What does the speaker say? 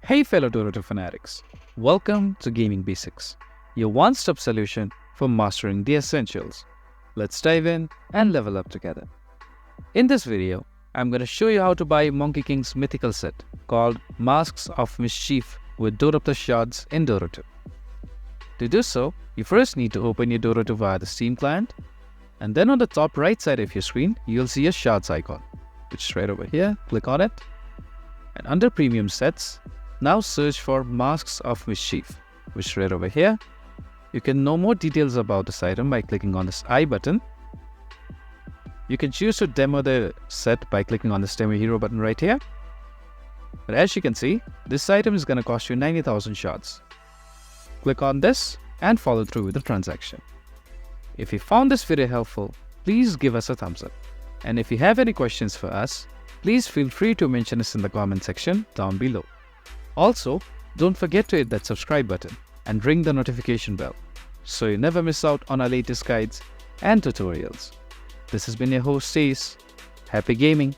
Hey fellow Dota fanatics, welcome to Gaming Basics, your one-stop solution for mastering the essentials. Let's dive in and level up together. In this video, I'm going to show you how to buy Monkey King's mythical set called Masks of Mischief with Dota Plus Shards in Dota 2. To do so, you first need to open your Dota 2 via the Steam client, and then on the top right side of your screen, you'll see a Shards icon, which is right over here. Click on it, and under Premium Sets, now search for Masks of Mischief, which is right over here. You can know more details about this item by clicking on this I button. You can choose to demo the set by clicking on this Demo Hero button right here. But as you can see, this item is going to cost you 90,000 shards. Click on this and follow through with the transaction. If you found this video helpful, please give us a thumbs up. And if you have any questions for us, please feel free to mention us in the comment section down below. Also, don't forget to hit that subscribe button and ring the notification bell so you never miss out on our latest guides and tutorials. This has been your host Ace. Happy gaming!